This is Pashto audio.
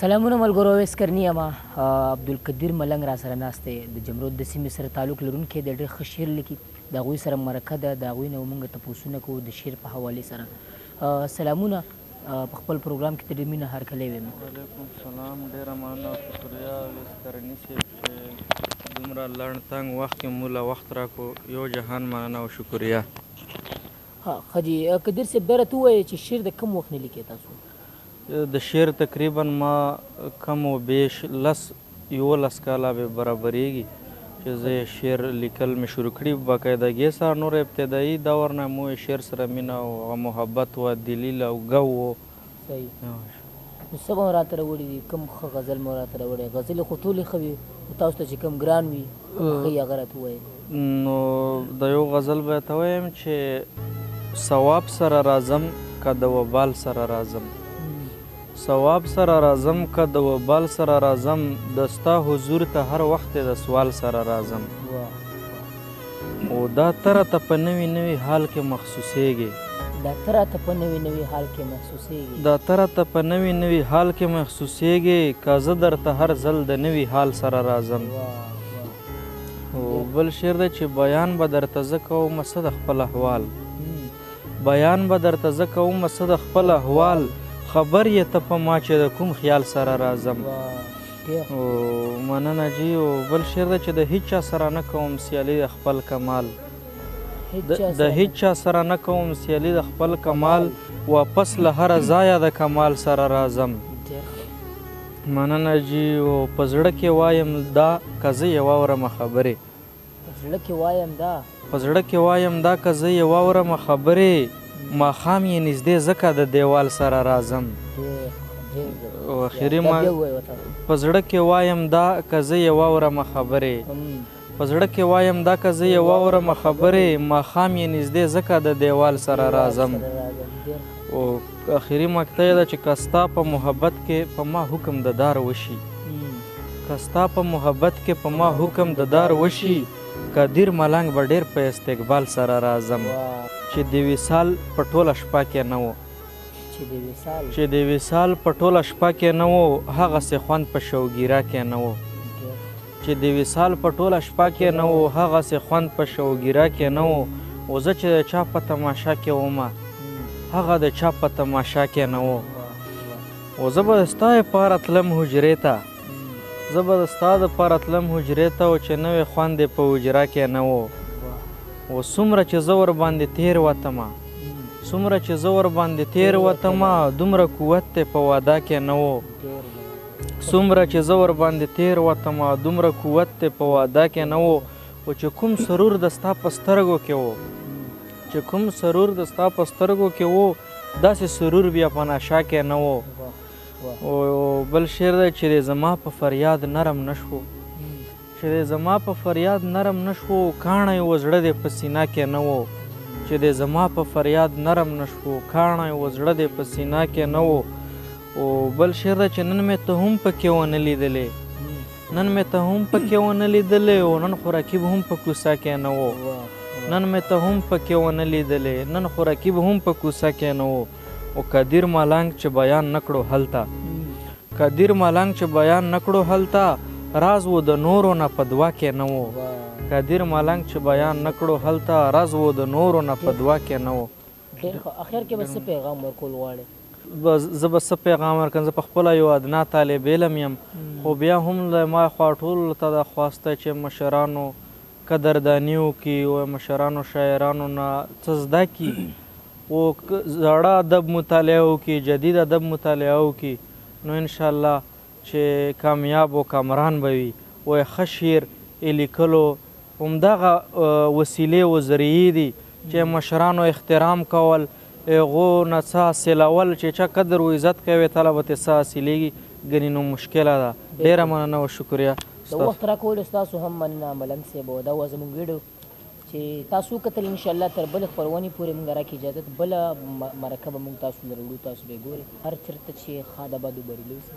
سلامونه ملګرو، اوس کرنی یم. عبدالقدیر ملنګ را سره ناست دی، د جمرود د سیمې سره تعلق لرونکی دی، ډېر ښه شعر لیکي. د هغوی سره مرکه ده، د هغوی نه موږ تپوسونه کوو د شعر په حوالې سره. سلامونه، په خپل پروګرام کې ته ډېر مینه هرکلی ویم. وعلیکم السلام، ډېره مننه. شکریه اوس کرني صاحب چې دومره لنډ تنګ وخت کې مو له وخت راکړو، یو جهان مننه او شکریه. ښه جي قدیر صاحب، بیا راته ووایه چې شعر د کوم وخت نه لیکې تاسو؟ د شعر تقریبا ما کم و بیش 11 کاله به برابریږي چې زه شعر لیکل مې شروع کړي باقاعدګۍ سره. نور ابتدایي دور نه مو شعر سره مینه او محبت و، دلیل او ګو و. صحیح. نو څه به مو راته راوړي دي؟ کوم ښه غزل مو راته راوړی؟ غزلې خو ټولې ښه وي، تاسو ته چې کوم ګران وي ښه هغه راته ووایئ. نو د یو غزل به ته وایم چې ثواب سره راځم که د وبال سره راځم، ثواب سره راځم که د وبال سره راځم، د ستا حضور ته هر وخت د سوال سره راځم. او دا ته راته په نوي نوي حال کې محسوسیږي، دا ته راته په نوي نوي حال کې محسوسیږي، دا ته راته په نوي نوي حال کې محسوسیږي، که زه درته هر ځل د نوي حال سره راځم. او بل شعر دی چې بیان به درته زه کوم څه د خپل احوال، بیان به درته زه کوم څه د خپل احوال، خبر یې ته په ما چې د کوم خیال سره راځم. او مننه جي. او بل شعر دی چې د هیچ چا سره نه کوم سیالي د خپل کمال، د هیچ چا سره نه کوم سیالي د خپل کمال، واپس له هره ځایه د کمال سره راځم. مننه جي. او په زړه کې وایم دا که زه یې واورم خبرې، په زړه کې وایم دا، په زړه کې وایم دا که زه یې واورم خبرې، ماښام یې نږدې ځکه د دیوال سره راځم. او اخري ما په زړه کې وایم دا که زه یې واورم خبرې، په زړه کې وایم دا که زه یې واورم خبرې، ماښام یې نږدې ځکه د دیوال سره راځم. او اخري مقطع یې ده چې که ستا په محبت کې په ما حکم د دار وشي، که ستا په محبت کې په ما حکم د دار وشي، قدیر ملنګ به ډېر په استقبال سره راځم. چې د وصال په ټوله شپه کې نه و، چې د وصال په ټوله شپه کې نه و، هغسې خوند په شوګیره کې نه و، چې د وصال په ټوله شپه کې نه و، هغسې خوند په شوګیره کې نه و. او زه چې د چا په تماشا کې ومه، هغه د چا په تماشا کې نه و. او زه به د ستا دپاره تلم حجرې ته، زه به د ستا دپاره تلم حجرې ته، او چې نوې خوند یې په حجره کې نه و. او څومره چې زه ورباندې تېر وتمه، څومره چې زه ورباندې تېر وتمه، دومره قوت دی په واده کې نه و. څومره چې زه ورباندې تېر وتمه، دومره قوت دی په واده کې نه و. او چې کوم سرور د ستا په سترګو کې و، چې کوم سرور د ستا په سترګو کې و، داسې سرور بیا په نشه کې نه و. او بل شعر دی چې زما په فریاد نرم نه شو، چې زما په فریاد نرم نه شو، کاڼی و زړه دې په سینه کې نه و، چې زما په فریاد نرم نه شو، کاڼی و زړه دې په سینه کې نه و. او بل شعر دی چې نن مې ته هم پکې ونه لیدلې، نن مې ته هم پکې ونه لیدلې، او نن خو رقیب هم په کوڅه کې نه و، نن مې ته هم پکې ونه لیدلې، نن خو رقیب هم په کوڅه کې نه و. او قدیر ملنګ چې بیان نه کړو هلته، قدیر ملنګ چې بیان نه کړو هلته، راز و د نورو نه په دوه کې نه و. قدیر ملنګ چې بیان نه کړو هلته، راز و د نورو نه په دوه کې نه و. اخر کې به څه پیغام ورکول غواړې؟ زه به څه پیغام ورکړم؟ زه پخپله یو ادنا طالب علم یم، خو بیا هم له ما خوا ټولو ته دا خواسته چې مشرانو قدرداني وکړي، او مشرانو شاعرانو نه څه زده کړي، او زاړه ادب مطالعه وکړي، جدید ادب مطالعه وکړي، نو انشاءالله چې کامیاب و کامران به وي. او ښه شعر لیکلو همدغه وسیلې و ذریعې دي چې مشرانو احترام کول، هغو نه څه حاصلول، چې چا قدر و عزت کوي تله به ترې څه حاصلېږي، ګنې نو مشکله ده. ډېره مننه او شکریه. د وخت راکولو ستاسو هم مننه ملنګ صاحب. او دا وه زموږ ویډیو چې تاسو وکتل. انشاءالله تر بلې خپرونې پورې موږ راکړي اجازت، بله مرکه به موږ تاسو له راوړو، تاسو به یې ګورئ. هر چېرته چې ښه د بدو بریلو اوسئ.